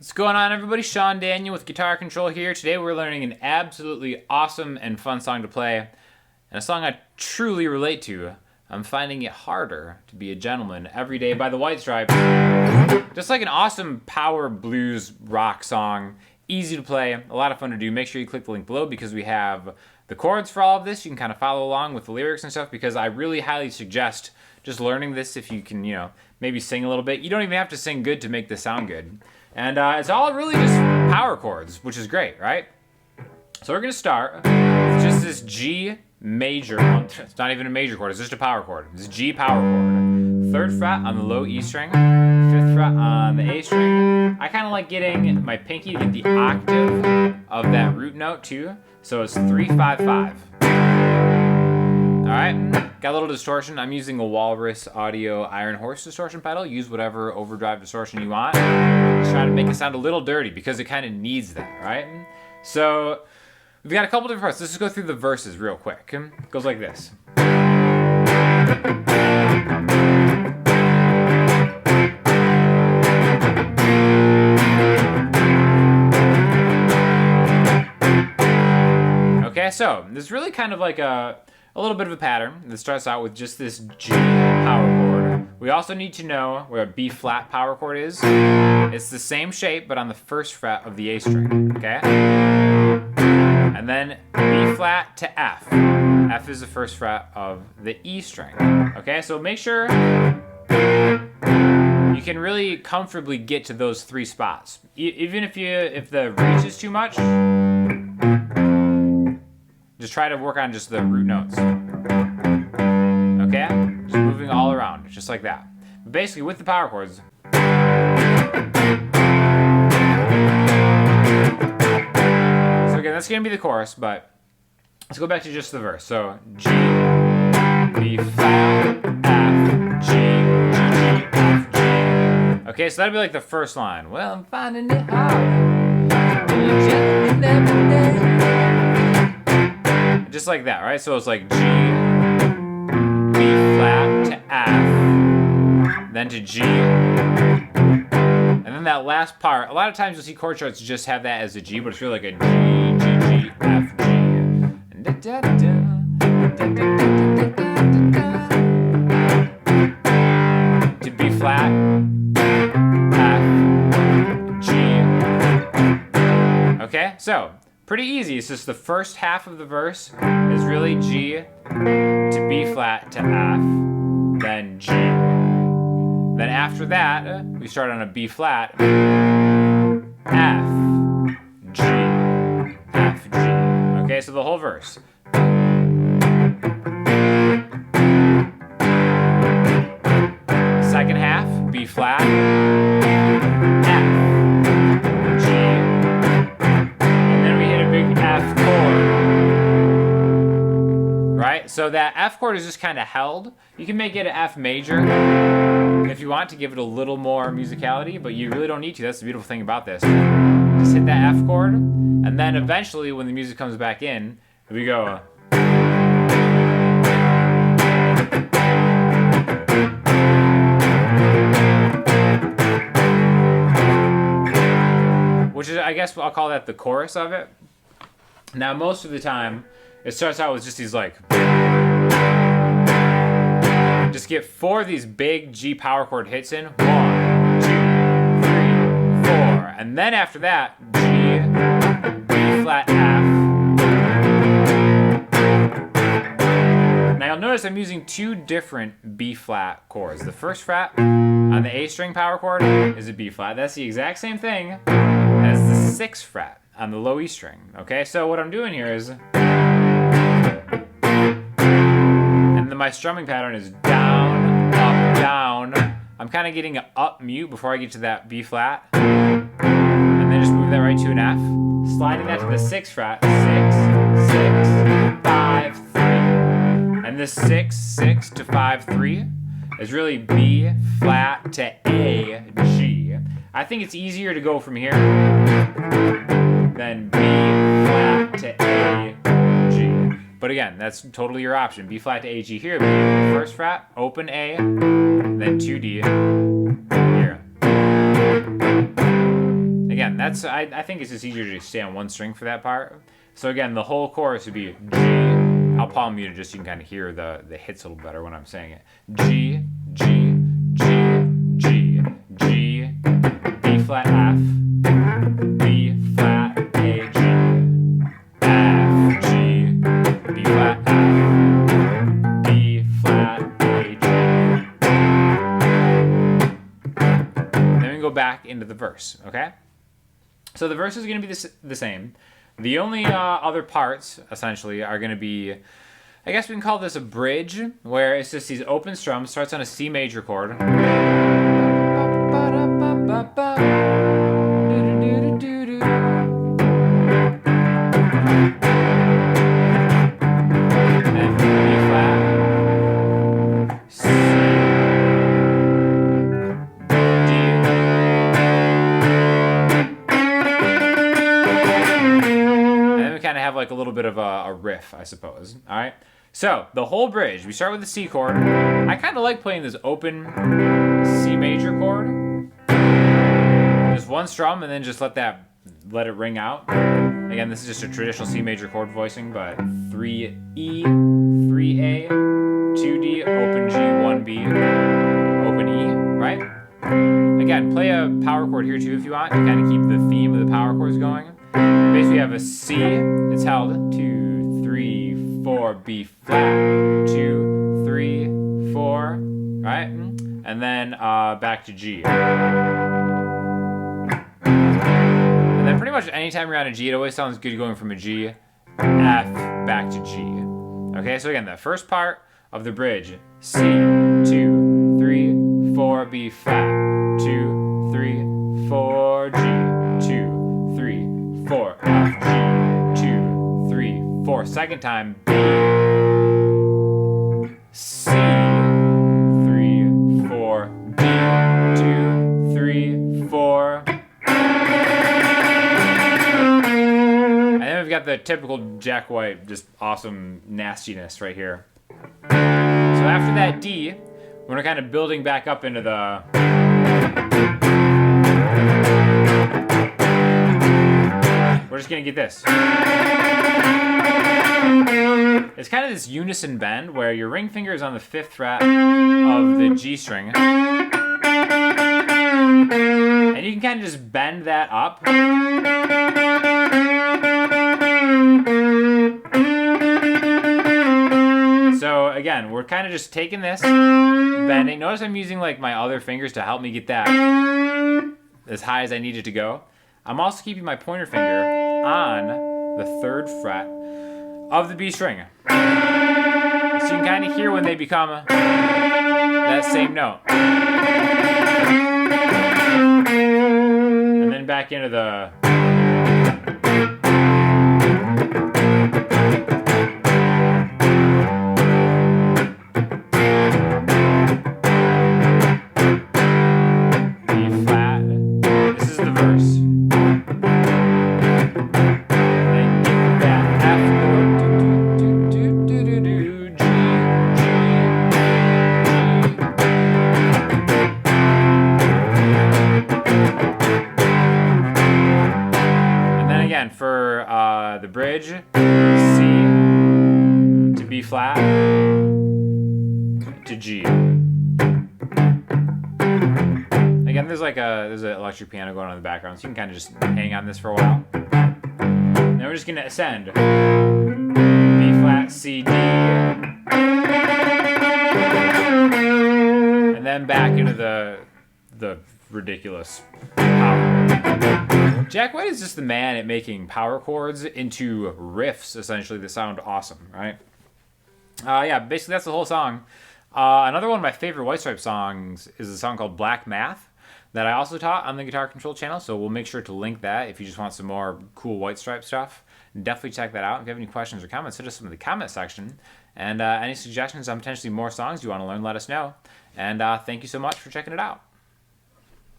What's going on, everybody? Sean Daniel with Guitar Control here. Today we're learning an absolutely awesome and fun song to play, and a song I truly relate to. I'm finding it harder to be a gentleman every day by the White Stripes. Just like an awesome power blues rock song, easy to play, a lot of fun to do. Make sure you click the link below because we have the chords for all of this. You can kind of follow along with the lyrics and stuff because I really highly suggest just learning this if you can, maybe sing a little bit. You don't even have to sing good to make this sound good. And it's all really just power chords, which is great, right? So we're going to start with just this G major. It's not even a major chord, it's just a power chord. It's G power chord. 3rd fret on the low E string, 5th fret on the A string. I kind of like getting my pinky to get the octave of that root note too. So it's 3, 5, 5. Alright, got a little distortion. I'm using a Walrus Audio Iron Horse distortion pedal. Use whatever overdrive distortion you want. Just trying to make it sound a little dirty because it kind of needs that, right? So we've got a couple different parts. Let's just go through the verses real quick. It goes like this. Okay, so this is really kind of like a little bit of a pattern that starts out with just this G power chord. We also need to know where a B flat power chord is. It's the same shape, but on the 1st fret of the A string, okay? And then B flat to F. F is the 1st fret of the E string, okay? So make sure you can really comfortably get to those 3 spots. Even if the reach is too much, just try to work on just the root notes. Okay? Just moving all around, just like that. But basically, with the power chords. So again, that's gonna be the chorus, but let's go back to just the verse. So G, B flat, F, G, G, G, F, G. Okay, so that'd be like the first line. Well, I'm finding it hard to be a gentleman every day. Just like that, right? So it's like G, B flat to F, then to G, and then that last part. A lot of times you'll see chord charts just have that as a G, but it's really like a G, G, G, F, G. To B flat, F, G. Okay, so pretty easy. It's just the first half of the verse is really G to B flat to F, then G. Then after that, we start on a B flat, F, G, F, G. Okay, so the whole verse. Second half, B flat, F, G. F chord, right? So that F chord is just kind of held. You can make it an F major if you want to give it a little more musicality, but you really don't need to. That's the beautiful thing about this. Just hit that F chord, and then eventually when the music comes back in, we go. Which is, I guess I'll call that the chorus of it. Now, most of the time, it starts out with just these just get 4 of these big G power chord hits in. 1, 2, 3, 4. And then after that, G, B flat, F. Now you'll notice I'm using 2 different B flat chords. The 1st fret on the A string power chord is a B flat. That's the exact same thing as the 6th fret on the low E string. Okay, so what I'm doing here is, and then my strumming pattern is down, up, down. I'm kind of getting an up mute before I get to that B flat, and then just move that right to an F, sliding that to the 6th fret, 6, 6, 5, 3, and this 6, 6 to 5, 3 is really B flat to A, G. I think it's easier to go from here then B flat to A, G. But again, that's totally your option. B flat to A, G here. First fret, open A, then 2D here. that's I think it's just easier to stay on one string for that part. So again, the whole chorus would be G. I'll palm mute it just so you can kind of hear the hits a little better when I'm saying it. G, G, G, G, G, B flat F, B flat A G, F, G, B flat F, B flat A G. Then we go back into the verse, okay? So the verse is going to be the same. The only other parts, essentially, are going to be, I guess we can call this a bridge, where it's just these open strums, starts on a C major chord. And B flat, C, D. Kind of have like a little bit of a riff, I suppose. All right. So the whole bridge, we start with the C chord. I kind of like playing this open C major chord. Just one strum and then just let it ring out. Again, this is just a traditional C major chord voicing, but 3E, 3A, 2D, open G, 1B, open E, right? Again, play a power chord here too if you want to kind of keep the theme of the power chords going. Basically, you have a C, it's held, 2, 3, 4, B flat, 2, 3, 4, right? And then back to G. And then pretty much anytime you're on a G, it always sounds good going from a G, F, back to G. Okay, so again, the first part of the bridge, C, 2, 3, 4, B flat, 2, 3, 4, G, 2, 3, 4, F, G, 2, 3, 4. Second time, B, C, 3, 4, B, 2, 3, 4. And then we've got the typical Jack White, just awesome nastiness right here. So after that D, we're kind of building back up into the... We're just gonna get this. It's kind of this unison bend where your ring finger is on the 5th fret of the G string. And you can kind of just bend that up. So again, we're kind of just taking this, bending. Notice I'm using like my other fingers to help me get that as high as I need it to go. I'm also keeping my pointer finger on the 3rd fret of the B string. So you can kind of hear when they become that same note. And then back into the... For the bridge, C to B flat to G. Again, there's an electric piano going on in the background, so you can kind of just hang on this for a while. Now we're just gonna ascend. B flat, C, D, and then back into the ridiculous power. Jack White is just the man at making power chords into riffs, essentially, that sound awesome, right? Yeah, basically that's the whole song. Another one of my favorite White Stripes songs is a song called Black Math that I also taught on the Guitar Control channel, so we'll make sure to link that if you just want some more cool White Stripe stuff. Definitely check that out. If you have any questions or comments, hit us in the comment section. And any suggestions on potentially more songs you want to learn, let us know. And thank you so much for checking it out.